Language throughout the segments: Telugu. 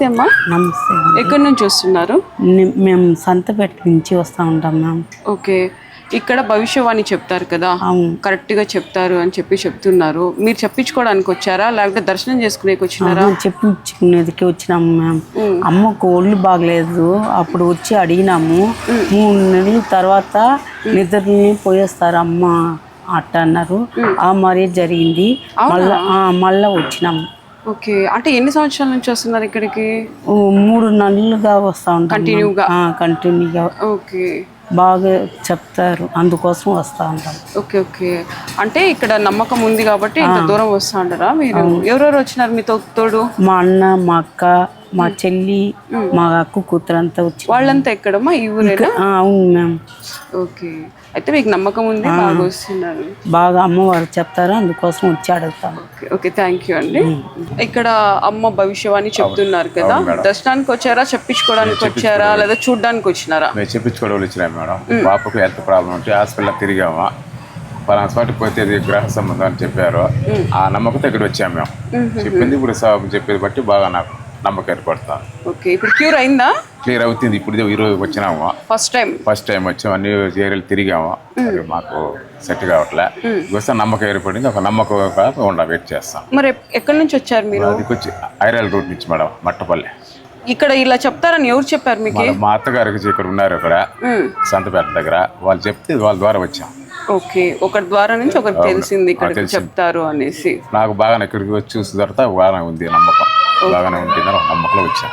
నమస్తే అమ్మా. నమస్తే. ఎక్కడి నుంచి వస్తున్నారు? మేము సంతపేట నుంచి వస్తూ ఉంటాం మ్యామ్. ఓకే, ఇక్కడ భవిష్యవాణి చెప్తారు కదా, కరెక్ట్గా చెప్తారు అని చెప్తున్నారు. మీరు చెప్పించుకోవడానికి వచ్చారా లేకపోతే దర్శనం చేసుకునేకి వచ్చినారా? చెప్పించుకునేదికి వచ్చినాము మ్యామ్. అమ్మకు ఒళ్ళు బాగలేదు, అప్పుడు వచ్చి అడిగినాము. 3 నెలల తర్వాత నిద్రని పోయేస్తారు అమ్మ అట్ట అన్నారు. మరీ జరిగింది. మళ్ళా వచ్చినాము. ఓకే, అంటే ఎన్ని సంవత్సరాల నుంచి వస్తున్నారు ఇక్కడికి? 3 నెలలుగా వస్తూ ఉంటాం కంటిన్యూగా. ఓకే, బాగా చెప్తారు, అందుకోసం వస్తూ ఉంటాం. ఓకే ఓకే, అంటే ఇక్కడ నమ్మకం ఉంది కాబట్టి ఇంత దూరం వస్తూ ఉంటారా మీరు? ఎవరెవరు వచ్చినారు మీతో తోడు? మా అన్న, మా అక్క, మా చెల్లి, మా అక్క కూతురు అంతా వచ్చి. వాళ్ళంతా ఎక్కడమ్మా? ఈ ఊరేనా? అవును మ్యామ్. ఓకే, అయితే మీకు నమ్మకం ఉంది, బాగా వస్తున్నారు. బాగా అమ్మవారు చెప్తారు, అందుకోసం వచ్చి అడుగుతాం. ఓకే, థ్యాంక్ యూ అండి. ఇక్కడ అమ్మ భవిష్యవాణి చెప్తున్నారు కదా, దర్శనానికి వచ్చారా, చెప్పించుకోవడానికి వచ్చారా లేదా చూడడానికి వచ్చినారా? మేము చెప్పించుకోవడానికి వచ్చినాం మేడం. పాపకు హెల్త్ ప్రాబ్లం ఉంటే హాస్పిటల్ తిరిగాము. పలానా చోటికి పోతే ఇది గ్రహ సంబంధం అని చెప్పారు. ఆ నమ్మకంతో ఇక్కడ వచ్చాము మేము. చెప్పింది ఇప్పుడు చెప్పేది బట్టి బాగా నాకు నమ్మకం ఏర్పడతాను. ఓకే, ఇప్పుడు క్యూర్ అయిందా? క్లియర్ అవుతుంది. ఇప్పుడు ఈరోజు వచ్చినాము. ఫస్ట్ టైం వచ్చాము. అన్ని ఏరియాలు తిరిగాము. మాకు సెట్ కావట్లే. వస్తే నమ్మకం ఏర్పడింది. ఒక నమ్మకం వెయిట్ చేస్తాం. మరి ఎక్కడి నుంచి వచ్చారు మీరు? అది వచ్చి ఐరాల రూట్ నుంచి మేడం, మట్టపల్లి. ఇక్కడ ఇలా చెప్తారని ఎవరు చెప్పారు మీకు? మా అత్తగారికి ఇక్కడ ఉన్నారు, ఇక్కడ సంతపేట దగ్గర. వాళ్ళు చెప్తే వాళ్ళ ద్వారా వచ్చాం. ఓకే, ఒకరి ద్వారా నుంచి ఒకరికి తెలిసింది ఇక్కడ చెప్తారు అనేసి. నాకు బాగా ఇక్కడికి వచ్చి చూసిన తర్వాత బాగానే ఉంది, నమ్మకం బాగానే ఉంటుంది, నమ్మకంలో వచ్చాను.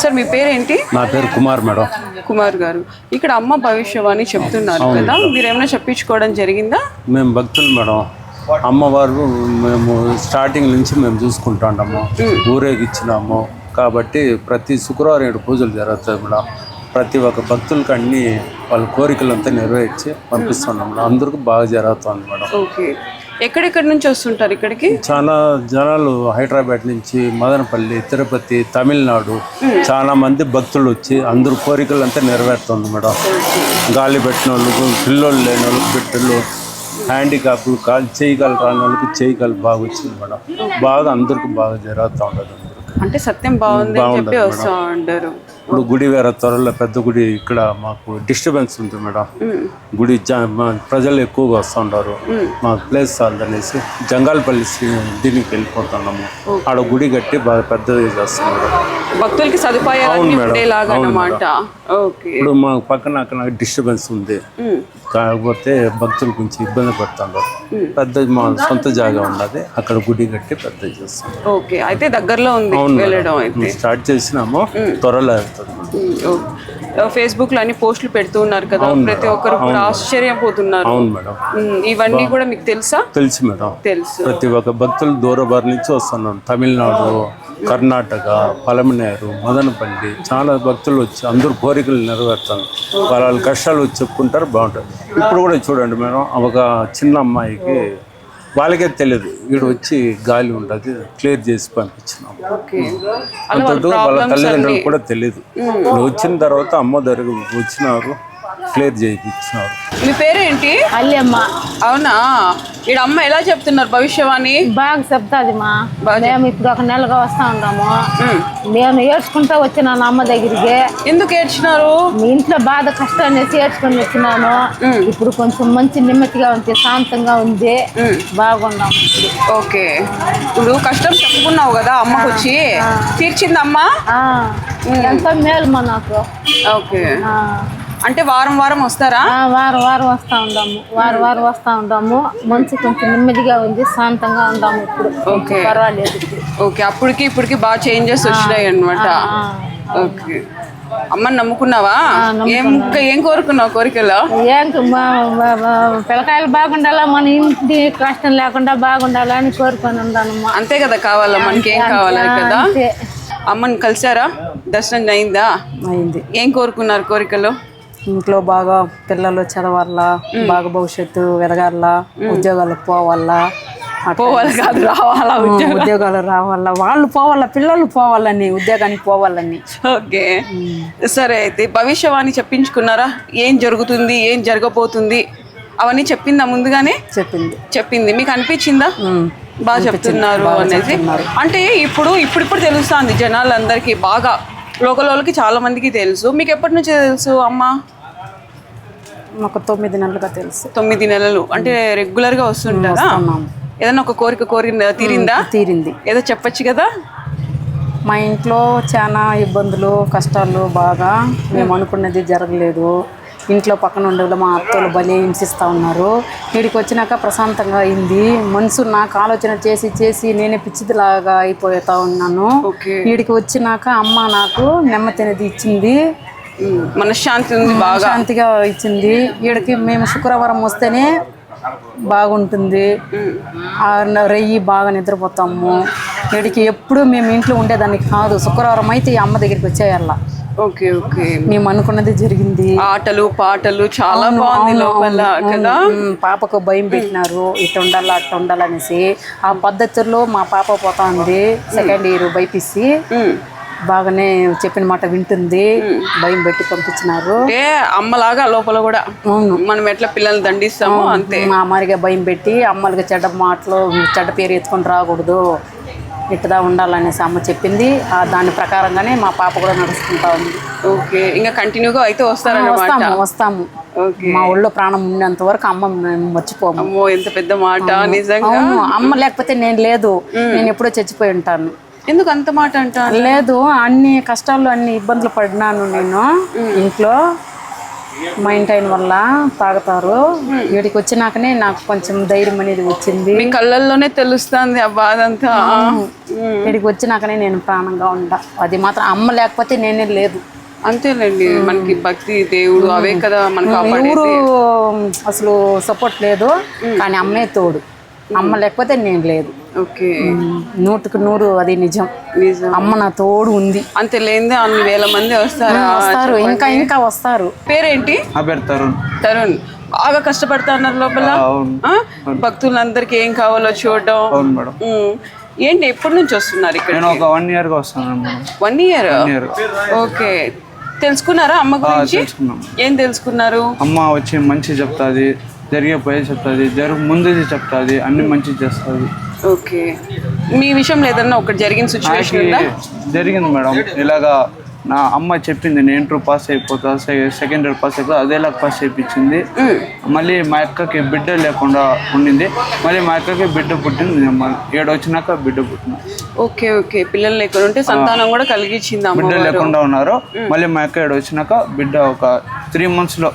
సార్, మీ పేరేంటి? నా పేరు కుమార్ మేడం. కుమార్ గారు, ఇక్కడ అమ్మ భవిష్యవాణి చెప్తున్నారు కదా, మీరు ఏమైనా చెప్పించుకోవడం జరిగిందా? మేము భక్తులు మేడం. అమ్మవారు మేము స్టార్టింగ్ నుంచి మేము చూసుకుంటాము, ఊరేగిచ్చినాము. కాబట్టి ప్రతి శుక్రవారం 7 పూజలు జరుగుతాయి మేడం. ప్రతి ఒక్క భక్తులకి అన్ని వాళ్ళ కోరికలంతా నెరవేర్చి పంపిస్తున్నాం. అందరికీ బాగా జరుగుతుంది మేడం. ఓకే, ఎక్కడెక్కడి నుంచి వస్తుంటారు ఇక్కడికి? చాలా జనాలు హైదరాబాద్ నుంచి, మదనపల్లి, తిరుపతి, తమిళనాడు చాలా మంది భక్తులు వచ్చి అందరు కోరికలంతా నెరవేరుతుంది మేడం. గాలి పెట్టిన వాళ్ళకు, పిల్లలు లేని వాళ్ళకి బిడ్డలు, హ్యాండిక్యాప్లు, చేయగలరు రాని వాళ్ళకి చేయగలరు బాగా వచ్చింది మేడం. బాగా అందరికి బాగా జరుగుతూ ఉండదు. అంటే సత్యం బాగుంది చెప్పి వస్తూ ఉంటారు. ఇప్పుడు గుడి వేరే త్వరలో పెద్ద గుడి ఇక్కడ మాకు డిస్టర్బెన్స్ ఉంది మేడం. గుడి ప్రజలు ఎక్కువగా వస్తూ ఉంటారు. మాకు ప్లేస్ చాలదనేసి జంగాలపల్లి దీనికి వెళ్ళిపోతున్నాము. ఆడ గుడి కట్టి బాగా పెద్దది చేస్తున్నారు. భక్తులకి సదుపాయాలు ఇప్పుడు మా పక్కన అక్కడ డిస్టర్బెన్స్ ఉంది, కాకపోతే భక్తులు కొంచెం ఇబ్బంది పడుతున్నారు. పెద్ద మా సొంత జాగా ఉన్నది, అక్కడ గుడి కట్టి పెద్దది చేస్తాం. ఓకే, అయితే దగ్గరలో ఉంది. స్టార్ట్ చేసినాము, త్వరలో వెళ్తుంది. ఫేస్బుక్ లో అన్ని పోస్టులు పెడుతూ ఉన్నారు కదా, ప్రతి ఒక్కరు కూడా ఆశ్చర్యపోతున్నారు. అవును మేడం. ఇవన్నీ కూడా మీకు తెలుసా? తెలుసు మేడం, తెలుసు. ప్రతి ఒక్క భక్తులు దూరబారి నుంచి వస్తున్నాం. తమిళనాడు, కర్ణాటక, పలమనేరు, మదనపల్లి చాలా భక్తులు వచ్చి అందరూ కోరికలు నెరవేరుతారు. వాళ్ళ కష్టాలు వచ్చి చెప్పుకుంటారు, బాగుంటుంది. ఇప్పుడు కూడా చూడండి మేడం, ఒక చిన్న అమ్మాయికి వాళ్ళకే తెలియదు, వీడు వచ్చి గాలి ఉంటుంది క్లియర్ చేసి పంపించినాం. అంతటూ వాళ్ళ తల్లిదండ్రులకు కూడా తెలియదు. వచ్చిన తర్వాత అమ్మ దగ్గరకు వచ్చినారు, క్లియర్ చేయించినారు. మీ పేరేంటి? అల్లెమ్మ. అవునా, ఈడ అమ్మ ఎలా చెప్తున్నారు భవిష్యవాణి? బాగా చెప్తాది మా. మేము ఇప్పుడు 1 నెలగా వస్తా ఉన్నాము. నేను ఏడ్చుకుంటా వచ్చినాను అమ్మ దగ్గరికి. ఎందుకు ఏడ్చినారు? మీ ఇంట్లో బాధ కష్టం అనేసి ఏడ్చుకొని వచ్చినాను. ఇప్పుడు కొంచెం మంచి నెమ్మదిగా ఉంది, శాంతంగా ఉంది, బాగున్నాము ఇప్పుడు. ఓకే, ఇప్పుడు కష్టం చెప్పుకున్నావు కదా అమ్మకు వచ్చి, తీర్చింది అమ్మ? ఎంతో మేలు మా నాకు. ఓకే, అంటే వారం వారం వస్తారా? వారం వారం వస్తూ ఉంటాము, వారం వస్తూ ఉంటాము. మంచి కొంచెం నెమ్మదిగా ఉంది, శాంతంగా ఉంటాము ఇప్పుడు. ఓకే, పర్వాలేదు. ఓకే, అప్పటికి ఇప్పటికి బాగా చేంజెస్ వచ్చినాయి అన్నమాట. ఓకే, అమ్మని నమ్ముకున్నావా? ఏం కోరుకున్నావు కోరికలో? పిల్లకాయలు బాగుండాలా, మన ఇంటి కష్టం లేకుండా బాగుండాలా అని కోరుకొని ఉంటాను. అంతే కదా కావాలా, మనకి ఏం కావాలా కదా. అమ్మని కలిసారా? దర్శనం అయిందా? అయింది. ఏం కోరుకున్నారు కోరికలో? ఇంట్లో బాగా పిల్లలు చదవాలా, బాగా భవిష్యత్తు ఎదగాల, ఉద్యోగాలకు పోవాలా, కాదు రావాలా, ఉద్యోగాలు రావాలా, వాళ్ళు పోవాలా, పిల్లలు పోవాలని, ఉద్యోగానికి పోవాలని. ఓకే, సరే. అయితే భవిష్యవాణి చెప్పించుకున్నారా? ఏం జరుగుతుంది, ఏం జరగబోతుంది అవన్నీ చెప్పిందా ముందుగానే? చెప్పింది. మీకు అనిపించిందా? బాగా చెప్తున్నారు అనేది. అంటే ఇప్పుడు తెలుస్తుంది జనాలందరికీ బాగా, లోకల్ వాళ్ళకి చాలా మందికి తెలుసు. మీకు ఎప్పటి నుంచి తెలుసు అమ్మ? మాకు 9 నెలలుగా తెలుసు. 9 నెలలు అంటే రెగ్యులర్ గా వస్తుంటారా? ఏదైనా ఒక కోరిక తీరిందా? తీరింది. ఏదో చెప్పొచ్చు కదా. మా ఇంట్లో చాలా ఇబ్బందులు కష్టాలు బాగా, మేము అనుకున్నది జరగలేదు. ఇంట్లో పక్కన ఉండే మా అత్తలు భలే హింసిస్తూ ఉన్నారు. వీడికి వచ్చినాక ప్రశాంతంగా అయింది. మనసు నాకు ఆలోచన చేసి నేనే పిచ్చిదిలాగా అయిపోతా ఉన్నాను. వీడికి వచ్చినాక అమ్మ నాకు నెమ్మది అనేది ఇచ్చింది, మనశ్శాంతి ఉంది, బాగా శాంతిగా ఇచ్చింది. వీడికి మేము శుక్రవారం వస్తేనే బాగుంటుంది, రెయ్యి బాగా నిద్రపోతాము. వీడికి ఎప్పుడు మేము ఇంట్లో ఉండేదాన్ని కాదు, శుక్రవారం అయితే ఈ అమ్మ దగ్గరికి వచ్చేయాల. ఓకే ఓకే, మేము అనుకున్నది జరిగింది. ఆటలు పాటలు చాలా బాగుంది లోపల కదా. పాపకు భయం పెట్టినారు, ఇటు ఉండాలి అటు ఉండాలనేసి. ఆ పద్ధతుల్లో మా పాప పోతా ఉంది, సెకండ్ ఇయర్ బైపీసీ. బాగానే చెప్పిన మాట వింటుంది, భయం పెట్టి పంపించినారు. అంటే అమ్మలాగా లోపల కూడా మనం ఎట్లా పిల్లల్ని దండిస్తామో అంతే. మా అమ్మగా భయం పెట్టి అమ్మలకి చెడ్డ మాటలు చెడ్డ పేరు ఎత్తుకొని రాకూడదు, ఇట్టుదా ఉండాలనేసి అమ్మ చెప్పింది. దాని ప్రకారంగానే మా పాప కూడా నడుచుకుంటా ఉంది. ఓకే, ఇంకా కంటిన్యూగా అయితే వస్తారన్నమాట? వస్తాము. మా ఊళ్ళో ప్రాణం ఉన్నంత వరకు అమ్మ మేము మర్చిపోము. అమ్మో ఎంత పెద్ద మాట నిజంగా. అమ్మ లేకపోతే నేను లేదు, నేను ఎప్పుడో చచ్చిపోయి ఉంటాను. ఎందుకు అంత మాట అంటాను? లేదు, అన్ని కష్టాలు అన్ని ఇబ్బందులు పడినాను నేను ఇంట్లో. మా ఇంటి ఆయన వల్ల తాగుతారు. వీడికి వచ్చినాకనే నాకు కొంచెం ధైర్యం అనేది వచ్చింది. మీ కళ్ళల్లోనే తెలుస్తుంది ఆ బాధ అంతా. వీడికి వచ్చినాకనే నేను ప్రాణంగా ఉంటా. అది మాత్రం అమ్మ లేకపోతే నేనే లేదు. అంతేలేండి, మనకి భక్తి దేవుడు అవే కదా మనకు. ఎవరు అసలు సపోర్ట్ లేదు, కానీ అమ్మే తోడు. అమ్మ లేకపోతే నేను లేదు. ఓకే, 100కి 100 అది నిజం. అమ్మ నా తోడు ఉంది. అంతే లేదే అన్ని వేల మంది వస్తారు. ఇంకా వస్తారు. పేరేంటి? తరుణ్. తరుణ్ బాగా కష్టపడతా ఉన్నారు లోపల. భక్తులందరికి ఏం కావాలో చూడడం. ఏంటి ఎప్పటి నుంచి వస్తున్నారు ఇక్కడ? నేను ఒక 1 year గా వస్తున్నాను మేడం. 1 year? ఓకే, తెలుసుకున్నారా అమ్మ గురించి? ఏం తెలుసుకున్నారు? అమ్మ వచ్చి మంచి చెప్తాది, జరిగే పోయే చెప్తాది, ముందుది చెప్తాది, అన్ని మంచి చేస్తుంది. ఓకే, మీ విషయంలో ఏదన్నా ఒకటి జరిగిన సిచ్యువేషన్ ఉందా? జరిగింది మేడం. ఇలాగా నా అమ్మ చెప్పింది, నేను ఇంటర్ పాస్ అయిపోతా, సెకండ్ ఇయర్ పాస్ అయిపోతా, అదేలాగా పాస్ అయిపోయింది. మళ్ళీ మా అక్కకి బిడ్డ లేకుండా ఉండింది, మళ్ళీ మా అక్కకి బిడ్డ పుట్టింది. 7 వచ్చినాక బిడ్డ పుట్టింది. ఓకే ఓకే, పిల్లలు లేకుండా ఉంటే సంతానం కూడా కలిగించింది. బిడ్డ లేకుండా ఉన్నారు. మళ్ళీ మా అక్క 7 వచ్చినాక బిడ్డ ఒక 3 months లో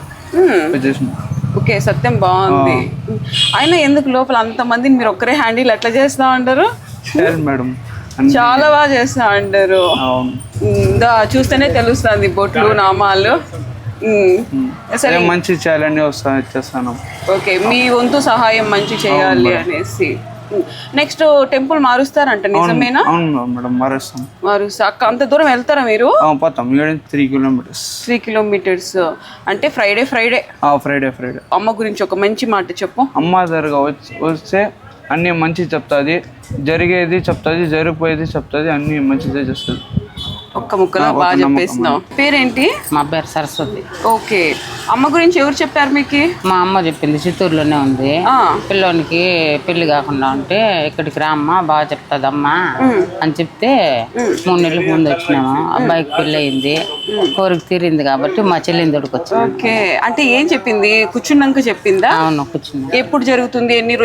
వచ్చేసింది. ఓకే, సత్యం బాగుంది. అయినా ఎందుకు లోపల అంతమందిని మీరు ఒక్కరే హ్యాండిల్ ఎట్లా చేస్తా ఉంటారు? మేడం చాలా బాగా చేస్తా అంటారు. చూస్తేనే తెలుస్తుంది బొట్లు నామాలు. సరే, మంచి చేయాలని చేస్తాను. ఓకే, మీ వంతు సహాయం మంచి చేయాలి అనేసి. నెక్స్ట్ టెంపుల్ మారుస్తారంట, నిజమేనా? అవును మేడం, మారుస్తా. అంత దూరం వెళ్తారా మీరు? పోతాం, 3 kilometers. 3 kilometers అంటే ఫ్రైడే అమ్మ గురించి ఒక మంచి మాట చెప్పు. అమ్మ దగ్గరగా వస్తే అన్ని మంచి చెప్తాది, జరిగేది చెప్తాది, జరిగిపోయేది చెప్తాది, అన్ని మంచిదే చేస్తుంది. ఒక్క ముక్కలో బాగా చెప్పేస్తున్నావు. పేరేంటి? మా పేరు సరస్వతి. ఓకే, అమ్మ గురించి ఎవరు చెప్పారు మీకు? మా అమ్మ చెప్పింది, చిత్తూరులోనే ఉంది. పిల్లోనికి పెళ్లి కాకుండా ఉంటే ఇక్కడికి రామ్మ బాగా చెప్తాది అమ్మ అని చెప్తే 3 నెలలకు ముందు వచ్చినాము. అబ్బాయికి పెళ్లి అయింది, కోరిక తీరింది కాబట్టి మా చెల్లిని దొడుకొచ్చాం. ఓకే, అంటే ఏం చెప్పింది? కూర్చున్నాక చెప్పిందా? అవును, కూర్చున్నా. ఎప్పుడు జరుగుతుంది, ఎన్ని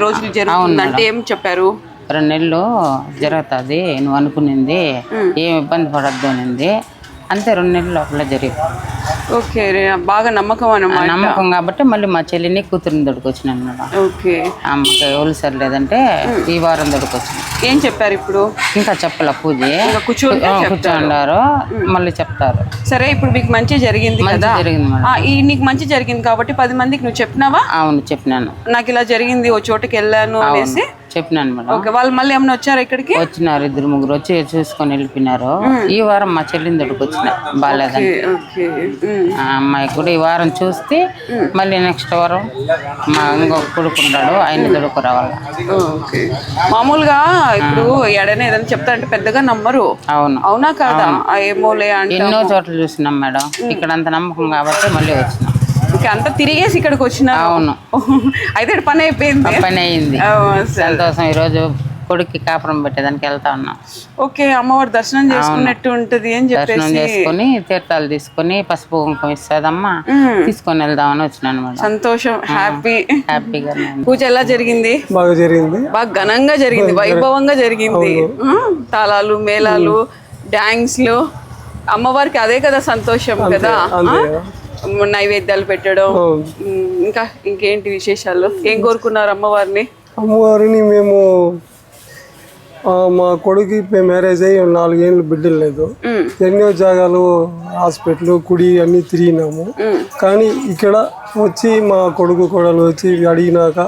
రోజులు జరుగుతుంది అంటే ఏం చెప్పారు? 2 నెలలు జరుగుతుంది, నువ్వు అనుకునింది ఏం ఇబ్బంది పడద్దు అనింది. అంతే, 2 నెలల లోపల జరిగింది. ఓకే, బాగా నమ్మకం అన్నమాట. నమ్మకం కాబట్టి మళ్ళీ మా చెల్లిని కూతురిని దొడుకొచ్చినాను మేడం. ఓకే, అమ్మకి ఎవరు సరిలేదంటే ఈ వారం దొడుకొచ్చింది. ఏం చెప్పారు ఇప్పుడు? ఇంకా చెప్పాల, పూజ కూర్చోండారు, మళ్ళీ చెప్తారు. సరే, ఇప్పుడు మీకు మంచి జరిగింది కదా? జరిగింది మేడం. నీకు మంచి జరిగింది కాబట్టి 10 మందికి నువ్వు చెప్పినావా? అవును, చెప్పినాను. నాకు ఇలా జరిగింది, ఓ చోటుకి వెళ్ళాను అనేసి చెప్పినాను మేడం. ఓకే, వాళ్ళు మళ్ళీ ఏమైనా వచ్చారు ఇక్కడికి? వచ్చినారు, 2-3 వచ్చి చూసుకొని వెళ్ళిపోయినారు. ఈ వారం మా చెల్లిని దొడుకొచ్చిన బాగాలేదని. ఆ అమ్మాయి కూడా ఈ వారం చూస్తే మళ్ళీ నెక్స్ట్ వారం మా ఇంకొక కొడుకుంటాడు, ఆయన దొడుకు రావాలి. మామూలుగా ఇప్పుడు ఎడైనా ఏదైనా చెప్తారంటే పెద్దగా నమ్మరు. అవునా కాదా? ఏమోలే అంటే ఎన్నో చోట్ల చూసినాం మేడం, ఇక్కడ అంత నమ్మకం కాబట్టి మళ్ళీ వచ్చినాం. ఓకే, అంతా తిరిగేసి ఇక్కడికి వచ్చిన. అవును. అయితే ఇక్కడ పని అయిపోయింది. పని అయింది. సరే. సంతోషం. ఈరోజు కొడుక్కి కాపురం పెట్టేదానికి వెళ్తా ఉన్నాం. ఓకే, అమ్మవారు దర్శనం చేసుకున్నట్టు ఉంటది అని దర్శనం చెప్పేసి చేసుకుని తీర్థాలు తీసుకుని పసుపు కుంకుమ ఇస్తుందమ్మా, తీసుకొని వెళ్దామని వచ్చినాను మేడం. సంతోషం, హ్యాపీగా పూజ ఎలా జరిగింది? బాగా జరిగింది, బాగా ఘనంగా జరిగింది, వైభవంగా జరిగింది. తాళాలు, మేళాలు, డాన్స్లు, అమ్మవారికి అదే కదా సంతోషం కదా. నైవేద్యాలు పెట్టడం, ఇంకా ఇంకేంటి విశేషాలు? ఏం కోరుకున్నారు అమ్మవారిని? అమ్మవారిని మేము మా కొడుకు మ్యారేజ్ అయ్యి 4 ఏళ్ళు బిడ్డలు లేదు. ఎన్నో జాగాలు, హాస్పిటల్, కుడి అన్ని తిరిగినాము. కానీ ఇక్కడ వచ్చి మా కొడుకు కోడలు వచ్చి అడిగినాక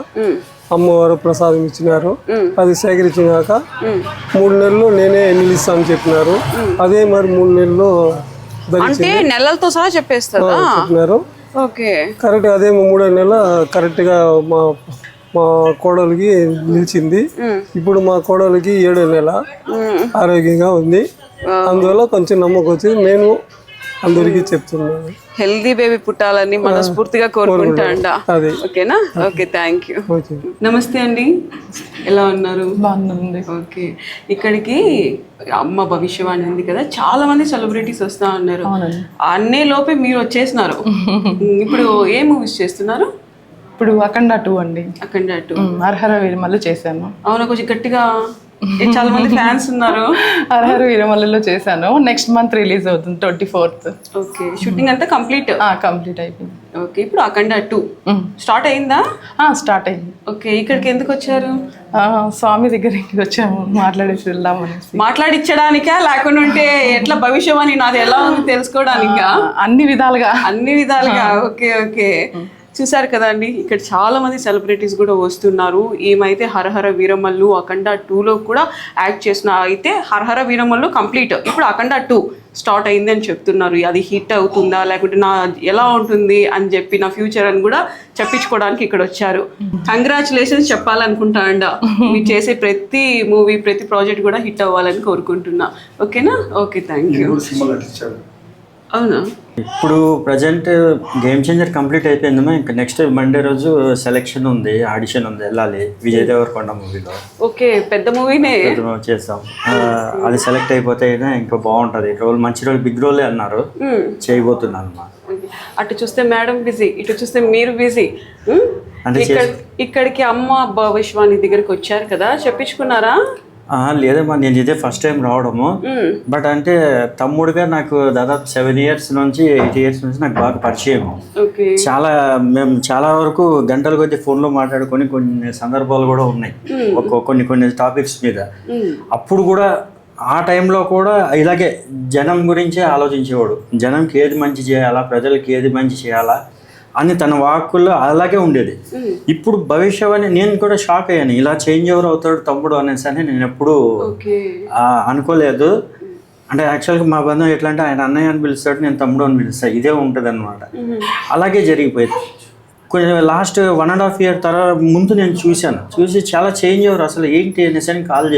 అమ్మవారు ప్రసాదం ఇచ్చినారు. అది సేకరించినాక 3 నెలలు నేనే నిలుస్తాను చెప్పినారు. అదే మరి 3 నెలలు అంటే నెలలతో సహా చెప్పేస్తారు చెప్పినారు. Okay, correct. అదే 3వ నెల కరెక్ట్గా మా కోడలికి నిలిచింది. ఇప్పుడు మా కోడలికి 7వ నెల ఆరోగ్యంగా ఉంది. అందువల్ల కొంచెం నమ్మకం వచ్చింది. నేను అందరికీ చెప్తున్నాను, హెల్దీ బేబీ పుట్టాలని మనస్ఫూర్తిగా కోరుకుంటా. ఓకేనా? Okay, thank you. నమస్తే అండి, ఎలా ఉన్నారు? బాగుంది. ఓకే, ఇక్కడికి అమ్మ భవిష్యవాణి ఉంది కదా, చాలా మంది సెలబ్రిటీస్ వస్తా ఉన్నారు. అన్నే లోపే మీరు వచ్చేసినారు. ఇప్పుడు ఏ మూవీస్ చేస్తున్నారు? ఇప్పుడు అఖండ 2 అండి. అఖండ 2 హరహర వీరమల్లు చేశాను. అవునా, కొంచెం గట్టిగా, చాలా మంది ఫ్యాన్స్ ఉన్నారు. హరహర వీరమల్లులో చేశాను. నెక్స్ట్ మంత్ రిలీజ్ అవుతుంది 24th. ఓకే, షూటింగ్ అంతా కంప్లీట్ అయిపోయింది. ఓకే, ఇప్పుడు అఖండ 2 స్టార్ట్ అయిందా? స్టార్ట్ అయింది. ఓకే, ఇక్కడికి ఎందుకు వచ్చారు? స్వామి దగ్గరికి వచ్చాము, మాట్లాడేసి వెళ్దామనేసి. మాట్లాడిచ్చడానికా, లేకుండా ఉంటే ఎట్లా భవిష్యవాణి నాది ఎలా ఉంది తెలుసుకోవడానికా? అన్ని విధాలుగా. ఓకే ఓకే, చూసారు కదండి, ఇక్కడ చాలా మంది సెలబ్రిటీస్ కూడా వస్తున్నారు. ఏమైతే హరహర వీరమల్లు అఖండ 2లో కూడా యాక్ట్ చేసిన, అయితే హరహర వీరమల్లు కంప్లీట్, ఇప్పుడు అఖండ 2 స్టార్ట్ అయింది అని చెప్తున్నారు. అది హిట్ అవుతుందా లేకుంటే నా ఎలా ఉంటుంది అని చెప్పి నా ఫ్యూచర్ అని కూడా చెప్పించుకోవడానికి ఇక్కడ వచ్చారు. కంగ్రాచులేషన్స్ చెప్పాలనుకుంటా అండ. మీరు చేసే ప్రతి మూవీ, ప్రతి ప్రాజెక్ట్ కూడా హిట్ అవ్వాలని కోరుకుంటున్నా. ఓకేనా? Okay, thank you. అవునా, ఇప్పుడు ప్రజెంట్ గేమ్ చేంజర్ కంప్లీట్ అయిపోయిందమ్మా. ఇంకా నెక్స్ట్ మండే రోజు సెలెక్షన్ ఉంది, ఆడిషన్ ఉంది, వెళ్ళాలి విజయ్ దేవరకొండ మూవీలో. ఓకే, పెద్ద మూవీనే చేస్తాం. అది సెలెక్ట్ అయిపోతే ఇంకా బాగుంటుంది. రోల్ మంచి రోల్, బిగ్ రోలే అన్నారు, చేయబోతున్నాను అమ్మా. అటు చూస్తే మేడం బిజీ, ఇటు చూస్తే మీరు బిజీ. ఇక్కడికి అమ్మ భవిష్యవాణి దగ్గరికి వచ్చారు కదా, చెప్పించుకున్నారా? లేదమ్మా, నేను ఇదే ఫస్ట్ టైం రావడము. బట్ అంటే తమ్ముడుగా నాకు దాదాపు 7 years నుంచి 8 years నుంచి నాకు బాగా పరిచయం. మేము చాలా వరకు గంటల కొద్ది ఫోన్లో మాట్లాడుకొని కొన్ని సందర్భాలు కూడా ఉన్నాయి, కొన్ని టాపిక్స్ మీద. అప్పుడు కూడా ఆ టైంలో కూడా ఇలాగే జనం గురించే ఆలోచించేవాడు. జనంకి ఏది మంచి చేయాలా, ప్రజలకి ఏది మంచి చేయాలా అని తన వాక్కుల్లో అలాగే ఉండేది. ఇప్పుడు భవిష్యవాణి నేను కూడా షాక్ అయ్యాను, ఇలా చేంజ్ ఓవర్ అవుతాడు తమ్ముడు అనేసి అని నేను ఎప్పుడు అనుకోలేదు. అంటే యాక్చువల్గా మా బంధం ఎట్లా అంటే ఆయన అన్నయ్య అని పిలుస్తాడు, నేను తమ్ముడు అని పిలుస్తాను, ఇదే ఉంటుంది అనమాట. అలాగే జరిగిపోయింది. కొంచెం లాస్ట్ 1.5 year తర్వాత ముందు నేను చూసి చాలా చేంజ్ ఓవర్, అసలు ఏంటి అనేసి అని కాల్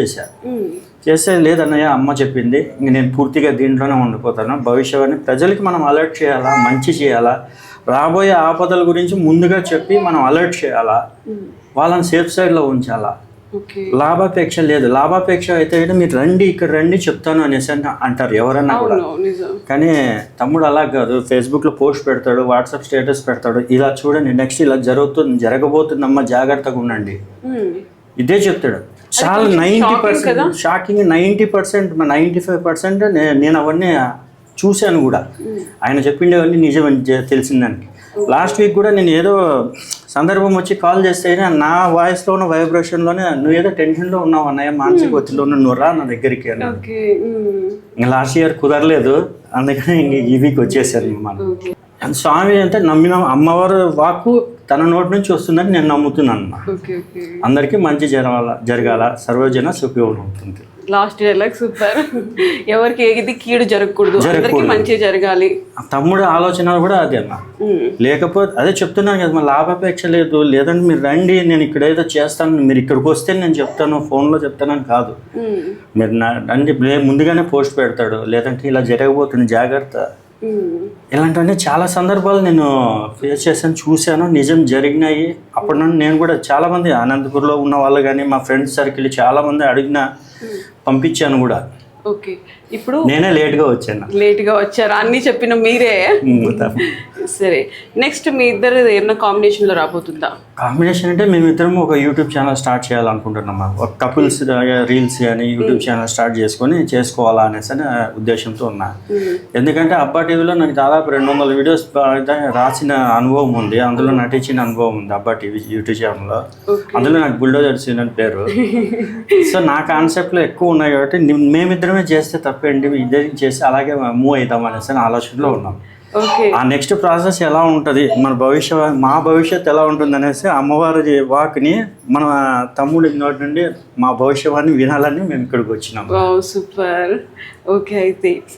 చేస్తే లేదన్నయ్య అమ్మ చెప్పింది, ఇంక నేను పూర్తిగా దీంట్లోనే ఉండిపోతాను. భవిష్యవాణి ప్రజలకి మనం అలర్ట్ చేయాలా, మంచి చేయాలా, రాబోయే ఆపదల గురించి ముందుగా చెప్పి మనం అలర్ట్ చేయాలా, వాళ్ళని సేఫ్ సైడ్లో ఉంచాలా. లాభాపేక్ష లేదు. లాభాపేక్ష అయితే మీరు రండి, ఇక్కడ రండి చెప్తాను అనేసి అంటారు ఎవరన్నా కూడా. కానీ తమ్ముడు అలా కాదు, ఫేస్బుక్లో పోస్ట్ పెడతాడు, వాట్సాప్ స్టేటస్ పెడతాడు, ఇలా చూడండి నెక్స్ట్ ఇలా జరగబోతుందమ్మా, జాగ్రత్తగా ఉండండి, ఇదే చెప్తాడు. చాలా 90% షాకింగ్, 90% 95% నేను అవన్నీ చూశాను కూడా. ఆయన చెప్పిండేవన్నీ నిజమని తెలిసిందానికి. లాస్ట్ వీక్ కూడా నేను ఏదో సందర్భం వచ్చి కాల్ చేస్తే నా వాయిస్లోనూ వైబ్రేషన్లోనే నువ్వు ఏదో టెన్షన్లో ఉన్నావు అన్నయ్య, మానసిక ఒత్తిడిలో నువ్వు రా నా దగ్గరికి అన్న. ఇంకా లాస్ట్ ఇయర్ కుదరలేదు, అందుకని ఈ వీక్ వచ్చేసాను అన్నమాట. స్వామి అంటే నమ్మిన అమ్మవారు వాక్కు తన నోటి నుంచి వస్తుందని నేను నమ్ముతున్నాను అన్నమాట. అందరికీ మంచి జరగాల, సర్వజన సుఖం ఉంటుంది. Last dialogue super. ఎవరికి ఏది కీడు జరగకూడదు, అందరికీ మంచి జరగాలి. తమ్ముడు ఆలోచన కూడా అదే అన్న. లేకపోతే అదే చెప్తున్నాను కదా, లాభాపేక్ష లేదు. లేదంటే మీరు రండి, నేను ఇక్కడ ఏదో చేస్తాను, మీరు ఇక్కడికి వస్తే నేను చెప్తాను, ఫోన్లో చెప్తానని కాదు. మీరు రండి, ముందుగానే పోస్ట్ పెడతాడు, లేదంటే ఇలా జరగబోతుంది జాగ్రత్త, ఇలాంటివన్నీ చాలా సందర్భాలు నేను ఫేస్ చేశాను, చూశాను, నిజం జరిగినాయి. అప్పటి నుండి నేను కూడా చాలామంది అనంతపూర్లో ఉన్న వాళ్ళు కానీ మా ఫ్రెండ్స్ సర్కిల్ చాలామంది అడిగినా పంపించాను కూడా. ఓకే, ఇప్పుడు నేనే లేట్గా వచ్చాను. లేట్గా వచ్చారా అన్నీ చెప్పిన మీరే. సరే, నెక్స్ట్ మీ ఇద్దరు ఏమన్నా కాంబినేషన్లో రాబోతుందా? కాంబినేషన్ అంటే మేమిద్దరం ఒక యూట్యూబ్ ఛానల్ స్టార్ట్ చేయాలనుకుంటున్నాం. ఒక కపుల్స్ రీల్స్ కానీ యూట్యూబ్ ఛానల్ స్టార్ట్ చేసుకోవాలా అనేసి అని ఉద్దేశంతో ఉన్నా. ఎందుకంటే అబ్బా టీవీలో నాకు దాదాపు 200 వీడియోస్ రాసిన అనుభవం ఉంది, అందులో నటించిన అనుభవం ఉంది అబ్బా టీవీ యూట్యూబ్ ఛానల్లో. అందులో నాకు బుల్డోజర్ సీన్ అని పేరు. సో నా కాన్సెప్ట్లో ఎక్కువ ఉన్నాయి కాబట్టి మేమిద్దరమే చేస్తే తప్పేంటి, ఇద్దరికి చేసి అలాగే మూవ్ అవుతాం అనేసి ఆలోచనలో ఉన్నాం. ఆ నెక్స్ట్ ప్రాసెస్ ఎలా ఉంటుంది, మా భవిష్యత్ ఎలా ఉంటుంది అనేసి అమ్మవారి వాక్ని మన తమ్ముడి నోటి నుండి మా భవిష్యవాన్ని వినాలని మేము ఇక్కడికి వచ్చినాం. సూపర్. ఓకే, అయితే